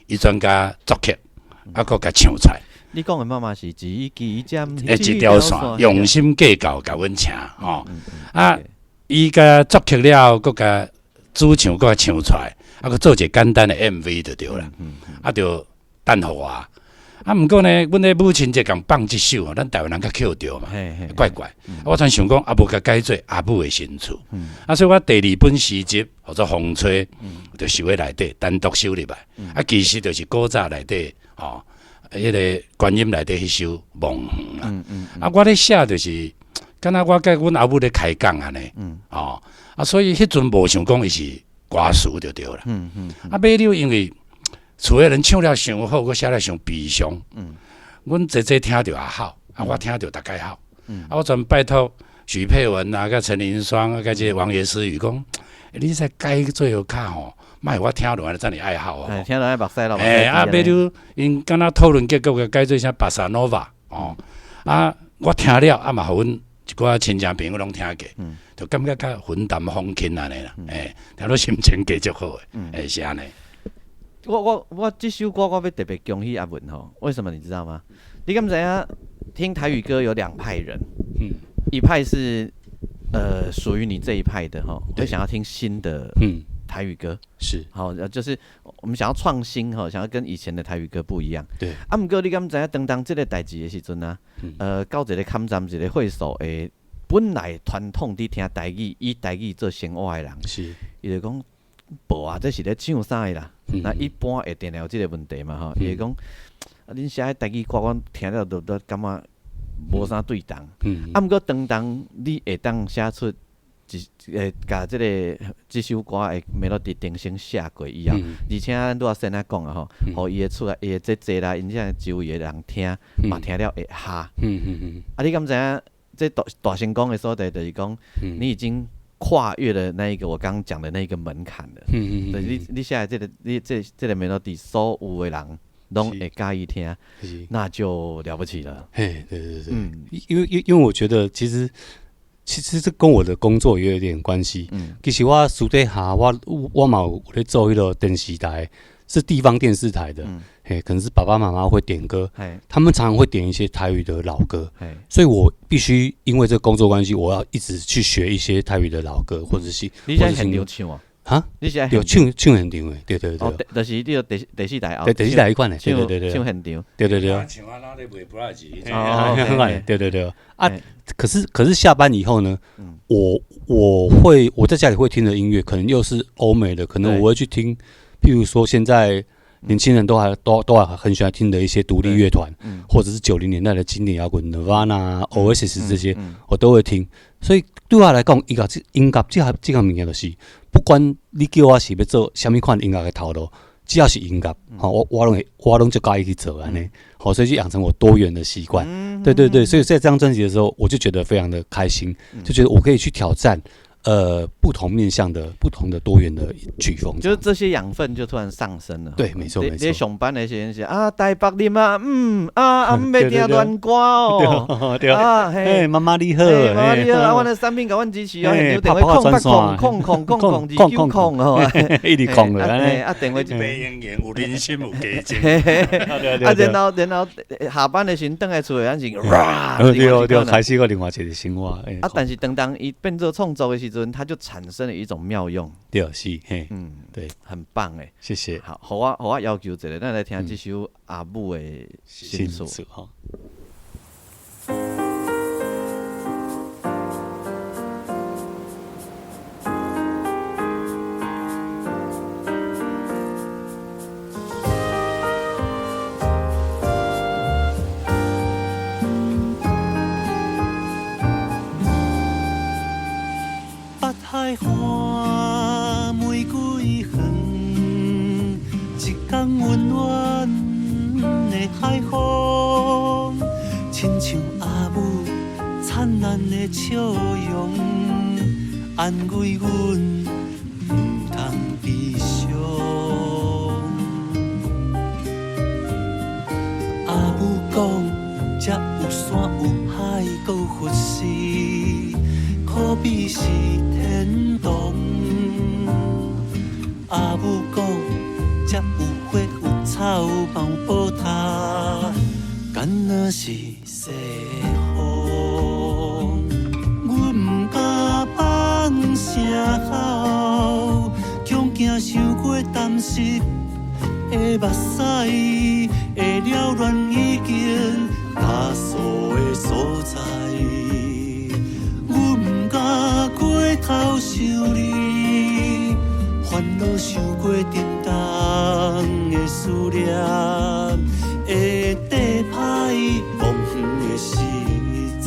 伊专家作曲，佮甲唱出来。你讲的妈妈是一支针，一条线，用心计较，甲阮请伊甲作曲了，佮甲主唱，佮唱出来，佮做一个简单的 MV 就对啦。就等互我。毋过呢，阮的母亲节共放即首，咱台湾人较扣着嘛，怪怪。我全想讲，无甲改做阿母的新厝。所以我第2本诗集或者风吹，就收喺内底，单独收入来。其实就是古早内底，迄个观音内底迄首梦啦。我咧写就是，敢若我甲阮阿母咧开讲安尼。所以迄阵无想讲伊是歌词就对啦。买了因为。厝的人唱了上好，我写了上悲伤。阮姐姐听着也好，我听着大概好。我全拜托许佩文啊，甲陈林双，甲这王爷诗语讲，你再改最后卡吼，莫我听落来真哩爱好哦。听落来目屎咯。买了因敢若讨论结果，改做啥巴萨诺瓦我听了嘛，互阮一寡亲戚朋友拢听过，就感觉较云淡风轻安尼啦，听到心情加足好诶，是安尼。我这首歌我要特别恭喜阿文吼，为什么你知道吗？你敢知影听台语歌有2派人，一派是属于你这一派的吼，会想要听新的台语歌，是好，就是我们想要创新吼，想要跟以前的台语歌不一样。对，啊，毋过你敢知影当这个代志的时阵啊，到一个坎站一个会所诶，本来传统伫听台语，以台语做生活的人，是，伊就讲，无啊，这是咧唱啥的啦？那一般会定有这个问题嘛吼，伊就讲，恁写台语歌，我听了都感觉无啥对当。啊，毋过当你会当写出甲这首歌的 melody 定性写过以后，而且咱拄仔先来讲啊吼，互伊的出来，伊的这节啦，因这周围的人听，嘛听了会哈。啊，你敢知影？这大成功的所在就是讲，你已经跨越了那一个我刚刚讲的那一个门槛了。你写的这个 melody， 所有的人拢会介意听，那就了不起了。嘿，对，因为我觉得其实这跟我的工作也有点关系。其实我私底下我嘛有在做迄个电视台，是地方电视台的。可能是爸爸妈妈会点歌，他们常常会点一些台语的老歌，所以我必须因为这个工作关系，我要一直去学一些台语的老歌，或者是你现在很流唱哦。哈，你现在有唱很长诶，对。哦，就是你个第四台后，对第四台迄款诶，对，唱很长，对。像我那咧卖布拉吉，对。啊，可是下班以后呢，我在家里会听的音乐，可能又是欧美的，可能我会去听，譬如说现在年轻人都还很喜欢听的一些独立乐团，或者是90年代的经典摇滚 Nirvana、Oasis 这些，我都会听。所以对我来讲，音乐这项物件就是，不管你叫我是要做什么款音乐的头路，只要是音乐，我拢就介意去做安尼。好，所以就养成我多元的习惯。对，所以在这张专辑的时候，我就觉得非常的开心，就觉得我可以去挑战。不同面向的不同的多元的曲风，就是这些养分就突然上升了。对，没错。你上班那些人是啊，台北啉啊，唔袂听乱歌哦。对啊，嘿，妈妈你好，妈妈你好，我的产品甲阮支持哦，有电话控229哦，一直控了，啊，电话就白演员有人心有家情。啊，然后下班的时阵，倒来厝里，咱是对，开始个另外一个生活。啊，但是当伊变做创作的时阵，它就产生了一种妙用。对，是，嘿，对，很棒哎，谢谢。好，我要求一个，咱来听这首阿母的新词哈。海花玫瑰园，一江温暖的海风，亲像阿母灿烂的笑容，安慰阮不通悲伤。阿母讲，这有山有海，搁有佛寺。可比是天堂，阿母讲，才有花有草嘛有宝塔，敢若是西风。阮不敢放声吼，恐惊伤过淡湿的目屎，会了乱已经打扫的所在。头想你，烦恼想过沉重的思念，会底歹梦远的实在。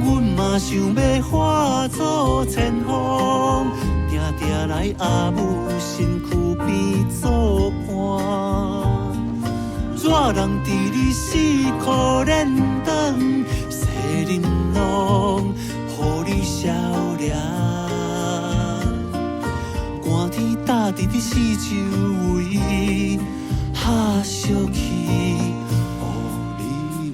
阮嘛想要化作千风，定定来阿母身躯边作伴。热人伫你死可怜长。玲珑，予你笑脸，寒天打伫你四周围，下烧去，予你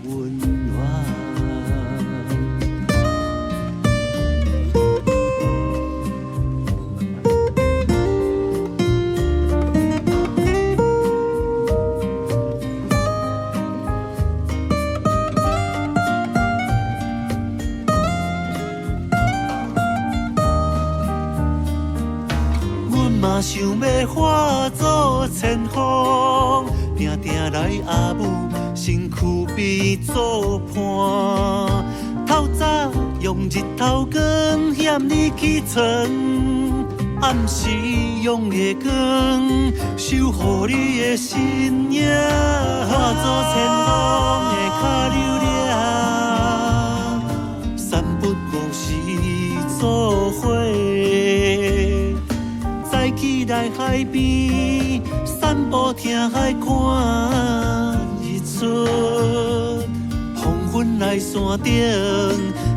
定定来阿母身躯边做伴。透早用日头光险你起床，暗时用月光守护你的身影，化作千风的脚流粒，散步故事做伙，早起来海边散步听海看日出。黄昏来山顶，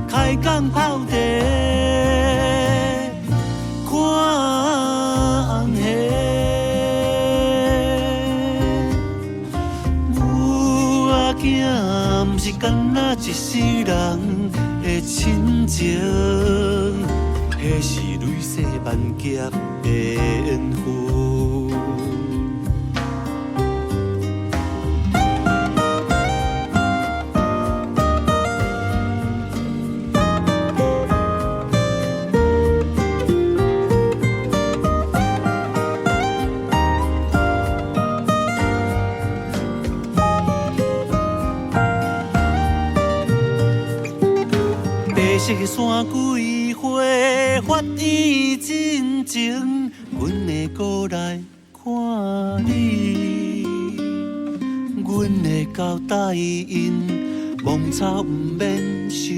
开讲泡茶，看红霞。母仔囝，毋是干那一世人的亲情，迄是累世万劫的缘分。白色的山桂花发意真情，阮会过来看你，阮会交代因，芒草毋免修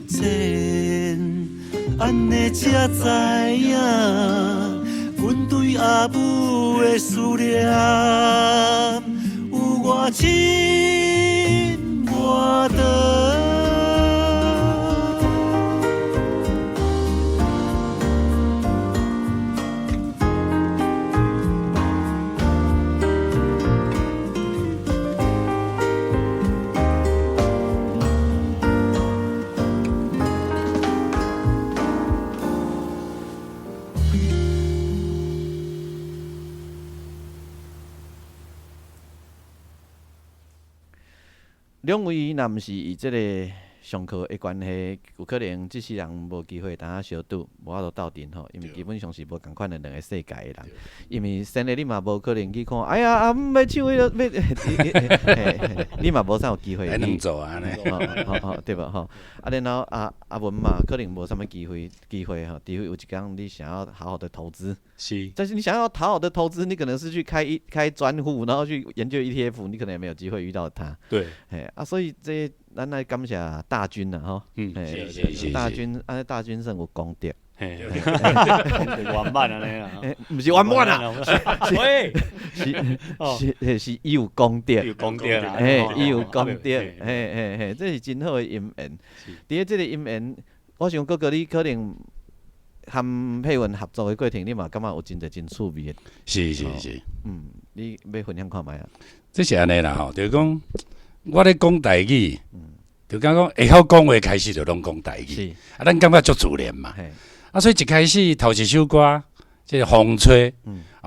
剪，安尼才知影，阮对阿母的思念有偌深偌长。两位若毋是以即个上课的关系，有可能即世人无机会当相拄，无法度斗阵吼，因为基本上是无共款的两个世界的人。因为生日你嘛无可能去看，哎呀，阿姆要唱迄个要，你嘛无啥有机会。能做安尼，对吧？吼，啊，然后阿文嘛，可能无啥物机会吼，除非有一天你想要好好的投资，是，但是你想要好好的投资，你可能是去开专户，然后去研究 ETF， 你可能也没有机会遇到他。对，所以这咱来感谢大军啦，吼，是大军，大军算有功德，完满安尼啦，毋是完满啊，喂，是伊有功德，有功德啦，伊有功德，这是真好的因缘。伫咧这个因缘，我想哥哥你可能和佩文合作的过程，你嘛感觉有真侪真趣味的。是，你要分享看卖啊？这是安尼啦吼，就是讲我咧讲台语，就讲会晓讲话开始就拢讲台语，咱感觉足自然嘛。所以一开始头一首歌，即个风吹，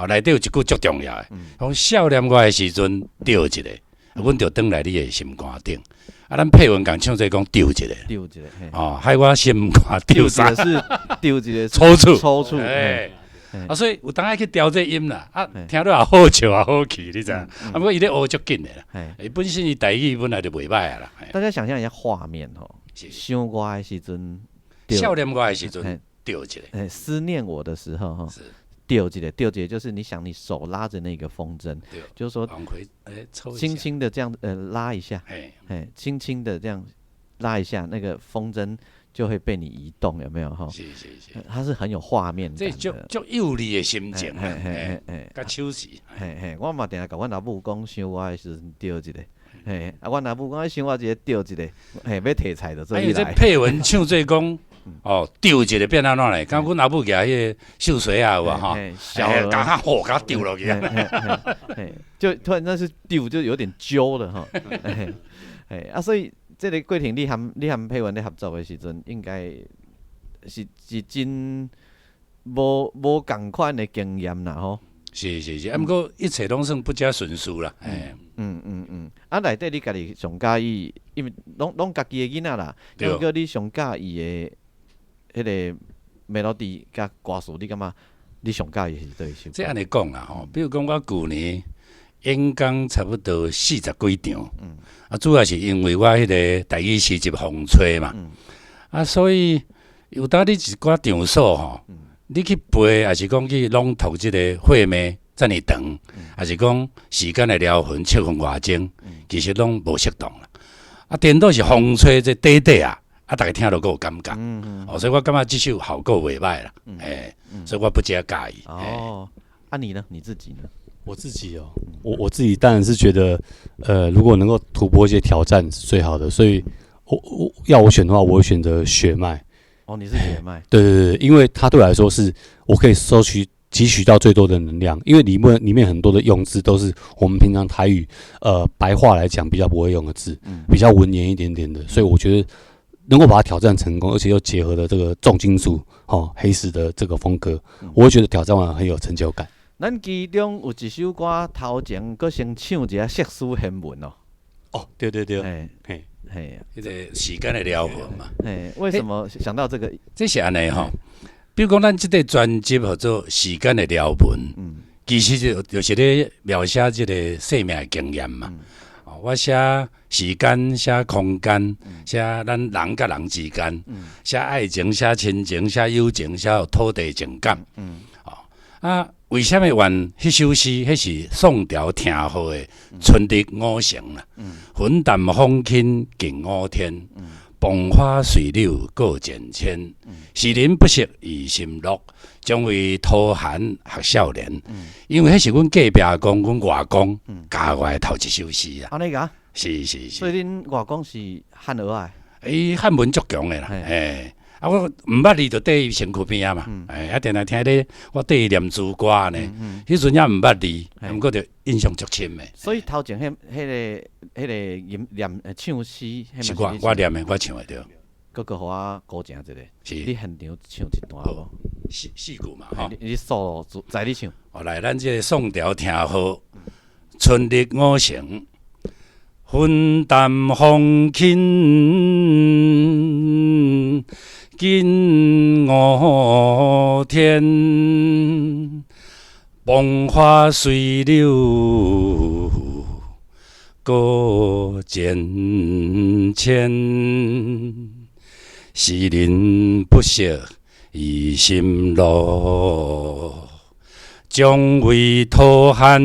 内底有一句足重要的，讲少年我的时阵钓一个，阮就转来你的心肝顶。咱配文讲唱这讲钓一个，害我心肝钓啥？钓一个抽搐。所以有当爱去调这音啦，听到也好笑也好气，你知影？不过伊咧学足紧的啦，本身伊台语本来就袂歹啦。大家想象一下画面吼，想我的时阵，少年我的时阵钓一个，思念我的时候哈，钓一个就是你想你手拉着那个风筝，就是说轻轻的这样拉一下，轻轻的这样拉一下，那个风筝就会被你移动，有没有哈？是，它是很有画面感的，这足有你的心情，甲手势，我嘛定下甲阮阿母讲，想我的时阵钓一个，阮阿母讲想我一个钓一个，要摕菜就做起来。这配文唱做讲。钓一个变安怎嘞？刚阮阿母举迄个秀水啊有啊吼，甲较好，甲钓落去就突然那是钓，就有点揪了哈。所以这个过程你和佩文咧合作的时阵，应该是真无共款的经验啦吼。是，不过一切拢算不加顺序啦。内底你家己上介意，因为拢家己的囡仔啦，如果你上介意的。迄个 melody 甲歌词，你感觉你上介意是对首？这安尼讲啦吼，比如讲我旧年演讲差不多40几场，主要是因为我迄个台语诗集风吹嘛，所以有当你一寡场所吼，你去背，还是讲去朗读即个会面遮尔长，还是讲时间的疗痕7分外钟，其实拢无适当啦。颠倒是风吹这短短啊，大家听落够有感觉，所以我感觉这首效果袂歹啦，所以我不加介意。哦，你呢？你自己呢？我自己我自己当然是觉得，如果能够突破一些挑战是最好的，所以要我选的话，我会选择血脉。哦，你是血脉？对，因为它对我来说是我可以汲取到最多的能量，因为里面很多的用字都是我们平常台语白话来讲比较不会用的字，比较文言一点点的，所以我觉得能够把它挑战成功，而且又结合了这个重金属黑石的这个风格，我会觉得挑战完很有成就感。咱其中有一首歌头前佫先唱一下《血书献文》哦。哦，对，嘿，迄个时间的疗痕嘛。为什么想到这个？这是安尼吼，比如讲咱即个专辑叫做《时间的疗文》，其实就是咧描写即个生命的经验嘛。我写时间，写空间，写咱人甲人之间，写爱情，写亲情，写友情，写土地情感。为什么愿迄首诗？迄是宋朝听好的春日五常啦。云淡风轻近五天，风花水柳过渐迁。时人不识已心乐，将为托寒学少年。因为迄是阮隔壁公，阮外公教我的头一首诗啊。安尼个？是。所以恁外公是汉儿啊？汉文足强的啦。我毋捌字就缀伊身躯边啊嘛，定定听咧，我缀伊念珠歌呢。迄阵也毋捌字，毋过就印象足深的。所以头前迄个念唱诗，是我念的，我唱的对。搁互我鼓正一下，是你现场唱一段好无？4句嘛，吼。你solo在你唱。来，咱这个宋调听好，春日五常，云淡风轻。近五天，风花水柳过渐迁。时人不识已心乐，将为托寒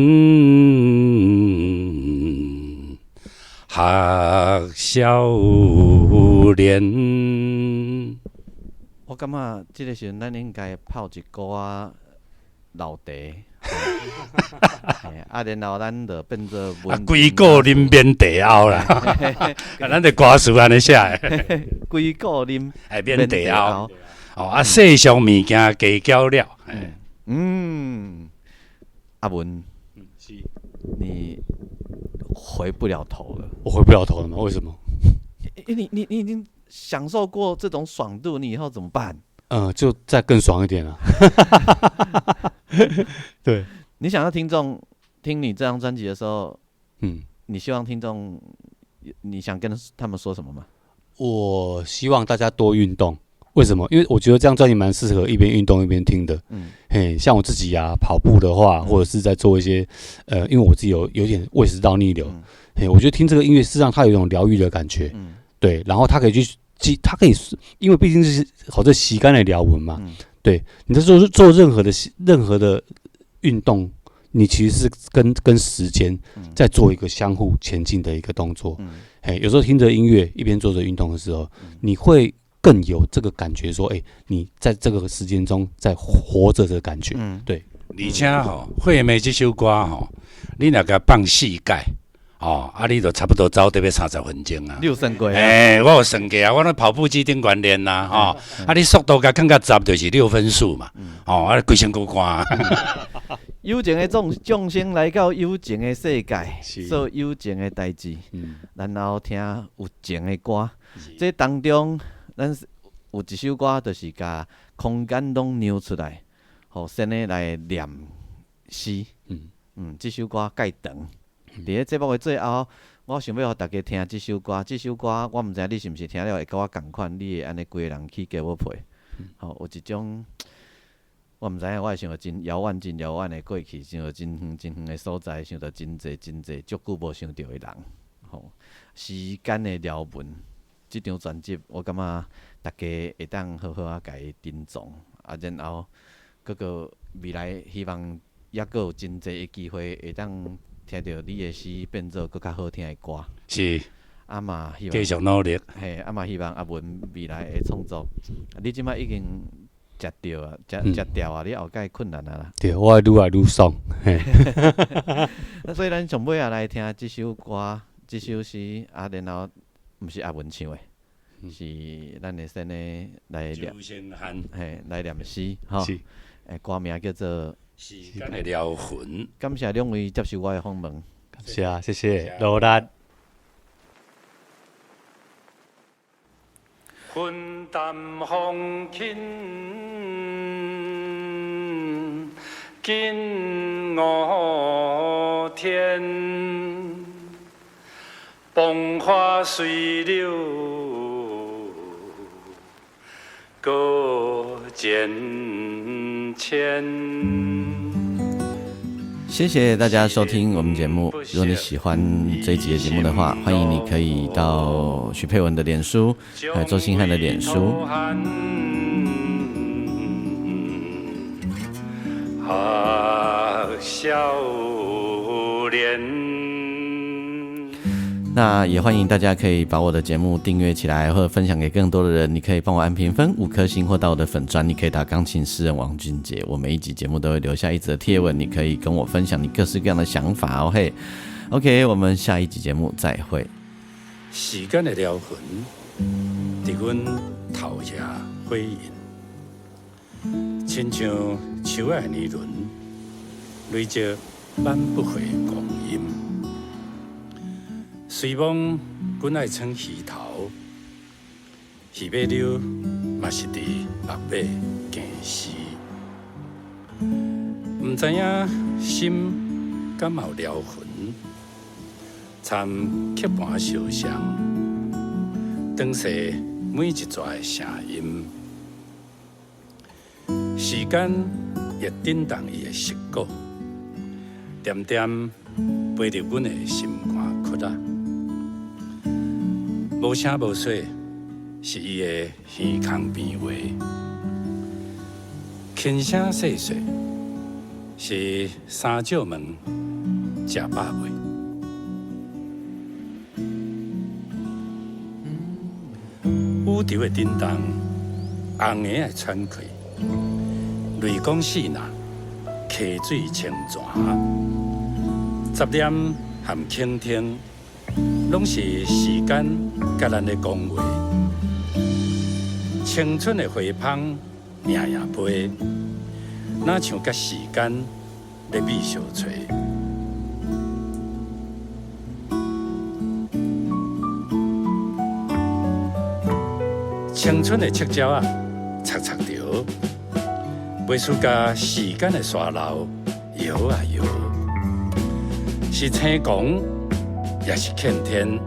学少年。我感觉即个时阵，咱应该泡一锅老茶，然后咱就变做规个啉面茶后啦，咱这歌词安尼写的，规个啉面茶后，世上物件加搅了。阿文，你回不了头了。我回不了头了吗？为什么？你已经享受过这种爽度，你以后怎么办？就再更爽一点啊！对，你想要听众听你这张专辑的时候，你希望听众，你想跟他们说什么吗？我希望大家多运动。为什么？因为我觉得这张专辑蛮适合一边运动一边听的。像我自己跑步的话，或者是在做一些因为我自己有点胃食道逆流，我觉得听这个音乐，事实上它有一种疗愈的感觉。对，然后它可以它可以，因为毕竟是好这习惯的疗文嘛。对，你在做任何的运动，你其实是跟时间在做一个相互前进的一个动作。有时候听着音乐一边做着运动的时候，你会更有这个感觉，说，你在这个时间中在活着的感觉。对，而且惠妹这首歌你若甲放4届。你就差不多走得要30分钟啊！你有算过啊？我有算过啊，我那跑步机顶锻炼啦，你速度甲降到10就是6分数嘛，规身躯汗。有情的众生来到有情的世界，做有情的代志，然后听有情的歌。这当中，咱有一首歌，就是甲空间拢扭出来，互先的来念诗。这首歌介长。伫咧节目的最后，我想要互大家听这首歌。这首歌我毋知你是毋是听了会甲我共款，你会安尼规个人起鸡母皮。有一种我毋知影，我会想到真遥远、真遥远的过去，想到真远、真远的所在，想到真济、真济足久无想到的人。吼，时间的撩文，即张专辑我感觉大家会当好好啊，甲伊珍重啊，然后搁个未来希望抑搁有真济的机会会当听到你的诗变做搁较好听的歌。是。啊嘛，希望继续努力。嘿，啊嘛，希望阿文未来会创作。你即摆已经食着啊，食掉啊，你后盖困难啊啦。对，我会愈来愈爽。所以咱上尾啊来听即首歌，即首诗啊，然后毋是阿文唱的，是咱的先的来念，嘿，来念诗吼。歌名叫做《时间的撩魂》。感谢两位接受我的访问。感谢啊，谢谢，努力。云淡风轻，近无天。风花随流，各渐浅。谢谢大家收听我们节目。如果你喜欢这一集的节目的话，欢迎你可以到许佩文的脸书，还有周星汉的脸书。少年。那也欢迎大家可以把我的节目订阅起来，或者分享给更多的人。你可以帮我按评分5颗星，或到我的粉专，你可以打钢琴诗人王俊杰。我每一集节目都会留下一则贴文，你可以跟我分享你各式各样的想法哦。嘿 ，OK， 我们下一集节目再会。时间的撩魂，伫阮头下回应，亲像树的年轮，累积挽不回光阴。随望阮爱穿鱼头，鱼尾柳嘛是伫目尾行时。毋知影心敢有撩魂，参曲盘烧香，当时每一撮的声音，时间也震动伊的舌骨，点点陪着阮的心肝窟仔。无声无息，是伊的耳孔边话；轻声细细，是三少门食饱未。宇宙的震动，红叶的喘气，雷公四呐，溪水清泉，杂念含倾听。拢是时间甲咱咧讲话，青春的花芳迎迎飞，哪像甲时间咧比相找。青春的赤鸟啊，擦擦着，袂输甲时间的沙漏摇啊摇，是青光。也是欠天，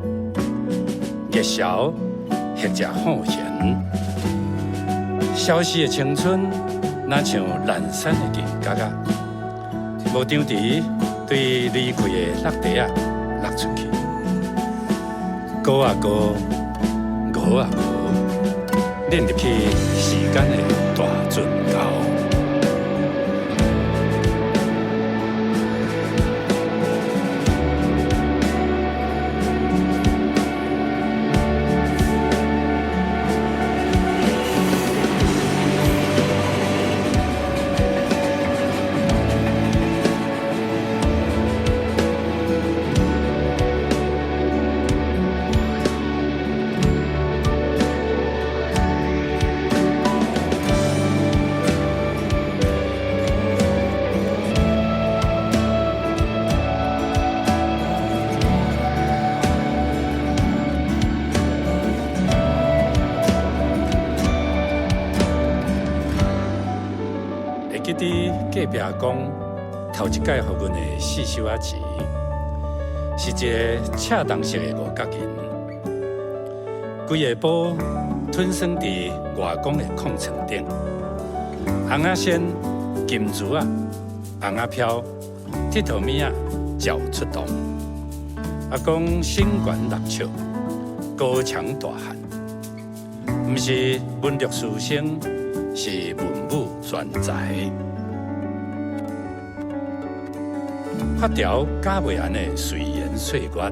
月梢或者好闲，消逝的青春，哪像阑珊的金角啊，无张持对离开的落地啊落出去，高啊高，高啊高，练入去时间的大圳沟。记伫隔壁讲，头一届互阮的4首仔词，是一个恰当式的五角形，规个布吞算伫外公的矿床顶，红仔线金珠啊，红啊飘，铁头米啊，脚出动。阿公身悬6尺，高墙大汉，毋是文弱书生，是文武全才。发条加袂完的随言岁月，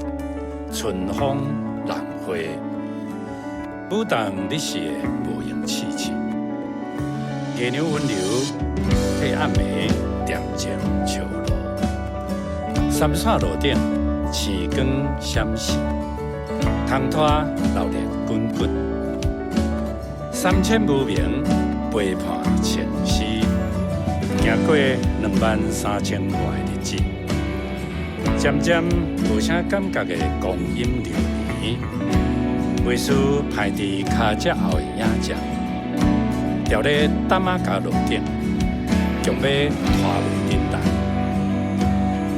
春风浪花，舞动历史的无形气质。月亮温柔，黑暗暝恬静笑路。三线路顶，星光闪烁，窗拖流连滚滚。3000无名，陪伴前世，行过23000外日子。渐渐无啥感觉的光阴流年，袂输排伫脚趾后的影像，掉咧担仔架路顶，强要拖袂叮当。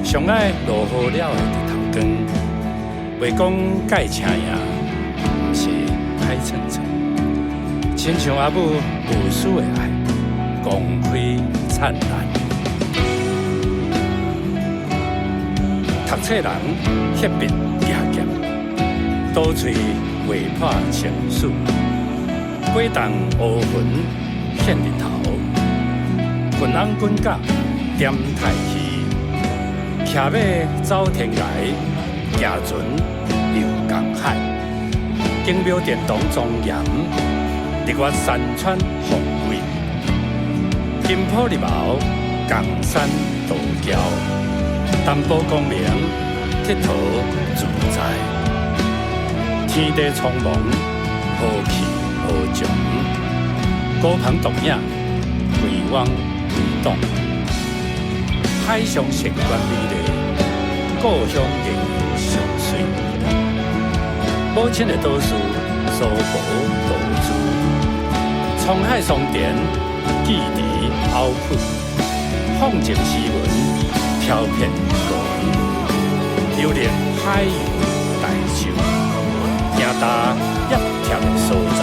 上爱落雨了的日头光，袂讲介青呀，毋是歹蹭蹭，亲像阿母无私的爱，光辉灿烂。读册人血笔牙剑，刀喙划破情史，过动乌云现日头，云翁滚甲点太虚，骑马走天涯，行船游江海，景庙殿堂庄严，日月山川宏伟，金浦日茂，江山道桥。淡薄光明，铁头自在，天地苍茫，浩气浩长，高朋独影，回望回荡，海上城关美丽，故乡仍然上水。母亲的倒数，苏婆道珠，沧海桑田，记伫凹铺，放情诗文。飘片高流连海洋大洲，行踏叶忝的所在。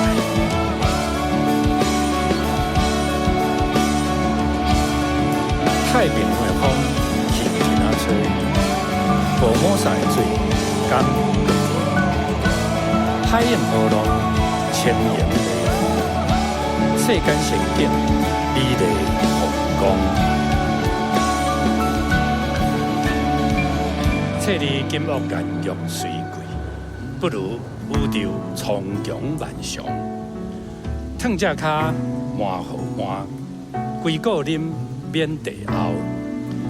太平洋的风轻轻啊吹，佛摩萨的水甘甜。海印波浪千言美，世间仙境美丽风光。册里金屋颜玉水贵，不如宇宙苍穹万象。烫只脚满好满，规个啉免地后。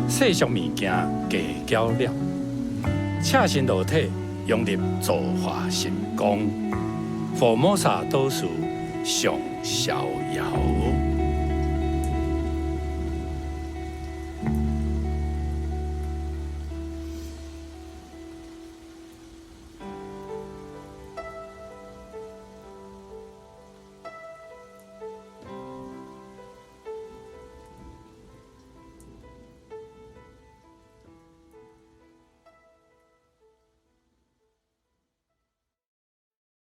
世俗物件加较了，赤身裸体融入造化神光。佛摩萨倒数上逍遥。